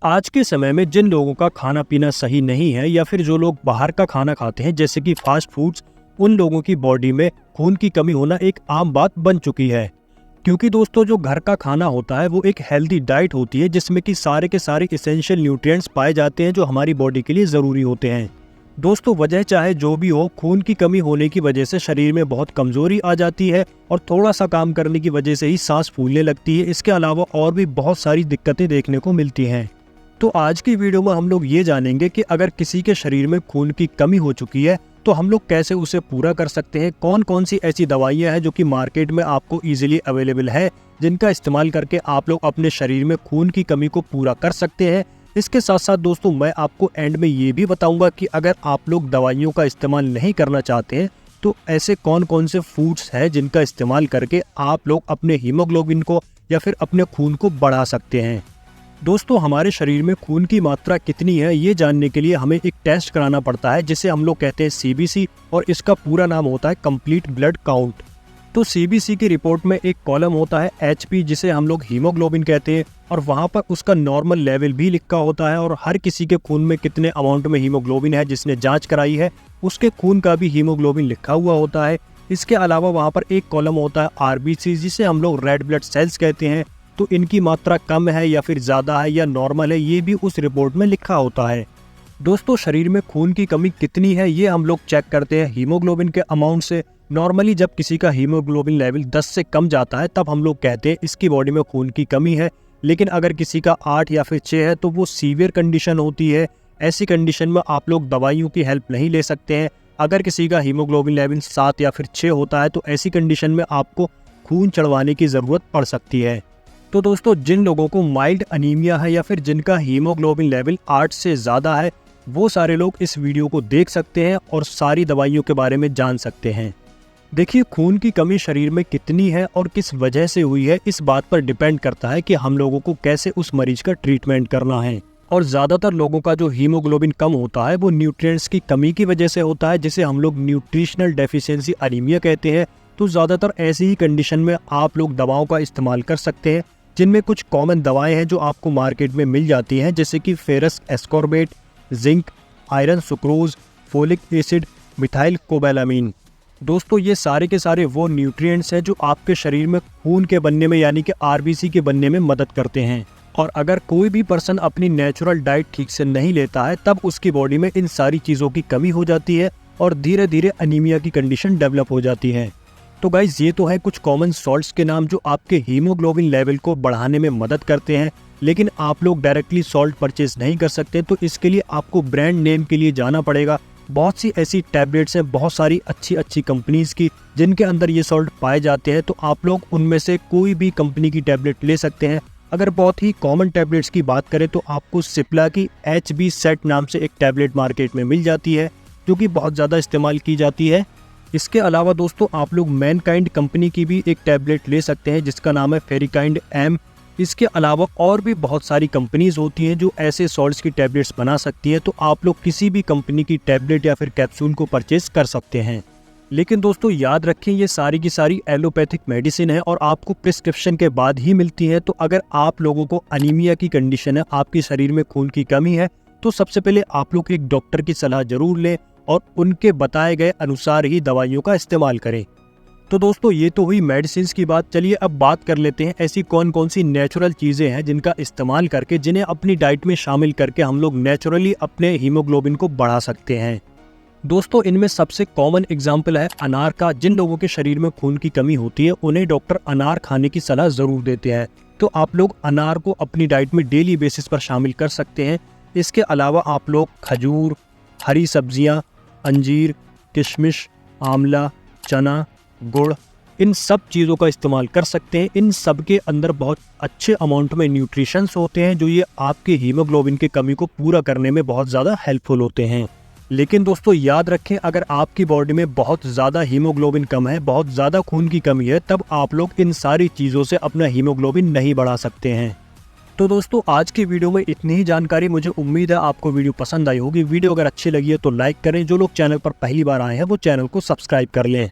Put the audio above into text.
आज के समय में जिन लोगों का खाना पीना सही नहीं है या फिर जो लोग बाहर का खाना खाते हैं जैसे कि फास्ट फूड्स, उन लोगों की बॉडी में खून की कमी होना एक आम बात बन चुकी है। क्योंकि दोस्तों जो घर का खाना होता है वो एक हेल्दी डाइट होती है जिसमें कि सारे के सारे इसेंशियल न्यूट्रिएंट्स पाए जाते हैं जो हमारी बॉडी के लिए ज़रूरी होते हैं। दोस्तों वजह चाहे जो भी हो, खून की कमी होने की वजह से शरीर में बहुत कमजोरी आ जाती है और थोड़ा सा काम करने की वजह से ही सांस फूलने लगती है। इसके अलावा और भी बहुत सारी दिक्कतें देखने को मिलती हैं। तो आज की वीडियो में हम लोग ये जानेंगे कि अगर किसी के शरीर में खून की कमी हो चुकी है तो हम लोग कैसे उसे पूरा कर सकते हैं, कौन कौन सी ऐसी दवाइयां हैं जो कि मार्केट में आपको इजीली अवेलेबल है, जिनका इस्तेमाल करके आप लोग अपने शरीर में खून की कमी को पूरा कर सकते हैं। इसके साथ साथ दोस्तों मैं आपको एंड में ये भी बताऊंगा कि अगर आप लोग दवाइयों का इस्तेमाल नहीं करना चाहते हैं तो ऐसे कौन कौन से फूड्स हैं जिनका इस्तेमाल करके आप लोग अपने हीमोग्लोबिन को या फिर अपने खून को बढ़ा सकते हैं। दोस्तों हमारे शरीर में खून की मात्रा कितनी है ये जानने के लिए हमें एक टेस्ट कराना पड़ता है जिसे हम लोग कहते हैं CBC, और इसका पूरा नाम होता है कंप्लीट ब्लड काउंट। तो CBC की रिपोर्ट में एक कॉलम होता है HP जिसे हम लोग हीमोग्लोबिन कहते हैं, और वहाँ पर उसका नॉर्मल लेवल भी लिखा होता है और हर किसी के खून में कितने अमाउंट में हीमोग्लोबिन है जिसने जाँच कराई है उसके खून का भी हीमोग्लोबिन लिखा हुआ होता है। इसके अलावा वहाँ पर एक कॉलम होता है RBC जिसे हम लोग रेड ब्लड सेल्स कहते हैं। तो इनकी मात्रा कम है या फिर ज़्यादा है या नॉर्मल है ये भी उस रिपोर्ट में लिखा होता है। दोस्तों शरीर में खून की कमी कितनी है ये हम लोग चेक करते हैं हीमोग्लोबिन के अमाउंट से। नॉर्मली जब किसी का हीमोग्लोबिन लेवल 10 से कम जाता है तब हम लोग कहते हैं इसकी बॉडी में खून की कमी है, लेकिन अगर किसी का 8 या फिर 6 है तो वो सीवियर कंडीशन होती है। ऐसी कंडीशन में आप लोग दवाइयों की हेल्प नहीं ले सकते हैं। अगर किसी का हीमोग्लोबिन लेवल 7 या फिर 6 होता है तो ऐसी कंडीशन में आपको खून चढ़वाने की ज़रूरत पड़ सकती है। तो दोस्तों जिन लोगों को माइल्ड अनीमिया है या फिर जिनका हीमोग्लोबिन लेवल 8 से ज़्यादा है वो सारे लोग इस वीडियो को देख सकते हैं और सारी दवाइयों के बारे में जान सकते हैं। देखिए खून की कमी शरीर में कितनी है और किस वजह से हुई है इस बात पर डिपेंड करता है कि हम लोगों को कैसे उस मरीज का ट्रीटमेंट करना है। और ज़्यादातर लोगों का जो हीमोग्लोबिन कम होता है वो न्यूट्रिएंट्स की कमी की वजह से होता है जिसे हम लोग न्यूट्रिशनल डेफिशिएंसी अनीमिया कहते हैं। तो ज़्यादातर ऐसी ही कंडीशन में आप लोग दवाओं का इस्तेमाल कर सकते हैं, जिनमें कुछ कॉमन दवाएं हैं जो आपको मार्केट में मिल जाती हैं जैसे कि ferrous ascorbate, zinc, iron sucrose, folic acid, methyl cobalamin. दोस्तों ये सारे के सारे वो न्यूट्रिएंट्स हैं जो आपके शरीर में खून के बनने में यानी कि RBC के बनने में मदद करते हैं। और अगर कोई भी पर्सन अपनी नेचुरल डाइट ठीक से नहीं लेता है तब उसकी बॉडी में इन सारी चीज़ों की कमी हो जाती है और धीरे धीरे अनीमिया की कंडीशन डेवलप हो जाती है। तो गाइज ये तो है कुछ कॉमन सॉल्ट्स के नाम जो आपके हीमोग्लोबिन लेवल को बढ़ाने में मदद करते हैं, लेकिन आप लोग डायरेक्टली सॉल्ट परचेज नहीं कर सकते। तो इसके लिए आपको ब्रांड नेम के लिए जाना पड़ेगा। बहुत सी ऐसी टैबलेट्स हैं, बहुत सारी अच्छी अच्छी कंपनीज की जिनके अंदर ये सॉल्ट पाए जाते हैं। तो आप लोग उनमें से कोई भी कंपनी की टैबलेट ले सकते हैं। अगर बहुत ही कॉमन टैबलेट्स की बात करें तो आपको सिप्ला की HB सेट नाम से एक टैबलेट मार्केट में मिल जाती है जो कि बहुत ज़्यादा इस्तेमाल की जाती है। इसके अलावा दोस्तों आप लोग मैनकाइंड कंपनी की भी एक टैबलेट ले सकते हैं जिसका नाम है फेरिकाइंड M। इसके अलावा और भी बहुत सारी कंपनीज होती हैं जो ऐसे सॉल्ट्स की टैबलेट्स बना सकती हैं। तो आप लोग किसी भी कंपनी की टैबलेट या फिर कैप्सूल को परचेज कर सकते हैं। लेकिन दोस्तों याद रखें ये सारी की सारी एलोपैथिक मेडिसिन है और आपको प्रिस्क्रिप्शन के बाद ही मिलती है। तो अगर आप लोगों को अनीमिया की कंडीशन है, आपके शरीर में खून की कमी है, तो सबसे पहले आप लोग एक डॉक्टर की सलाह जरूर लें और उनके बताए गए अनुसार ही दवाइयों का इस्तेमाल करें। तो दोस्तों ये तो हुई मेडिसिन की बात। चलिए अब बात कर लेते हैं ऐसी कौन कौन सी नेचुरल चीज़ें हैं जिनका इस्तेमाल करके, जिन्हें अपनी डाइट में शामिल करके हम लोग नेचुरली अपने हीमोग्लोबिन को बढ़ा सकते हैं। दोस्तों इनमें सबसे कॉमन एग्जाम्पल है अनार का। जिन लोगों के शरीर में खून की कमी होती है उन्हें डॉक्टर अनार खाने की सलाह ज़रूर देते हैं। तो आप लोग अनार को अपनी डाइट में डेली बेसिस पर शामिल कर सकते हैं। इसके अलावा आप लोग खजूर, हरी सब्जियाँ, अंजीर, किशमिश, आंवला, चना, गुड़, इन सब चीज़ों का इस्तेमाल कर सकते हैं। इन सब के अंदर बहुत अच्छे अमाउंट में न्यूट्रिशंस होते हैं जो ये आपके हीमोग्लोबिन की कमी को पूरा करने में बहुत ज़्यादा हेल्पफुल होते हैं। लेकिन दोस्तों याद रखें अगर आपकी बॉडी में बहुत ज़्यादा हीमोग्लोबिन कम है, बहुत ज़्यादा खून की कमी है, तब आप लोग इन सारी चीज़ों से अपना हीमोग्लोबिन नहीं बढ़ा सकते हैं। तो दोस्तों आज की वीडियो में इतनी ही जानकारी। मुझे उम्मीद है आपको वीडियो पसंद आई होगी। वीडियो अगर अच्छी लगी है तो लाइक करें। जो लोग चैनल पर पहली बार आए हैं वो चैनल को सब्सक्राइब कर लें।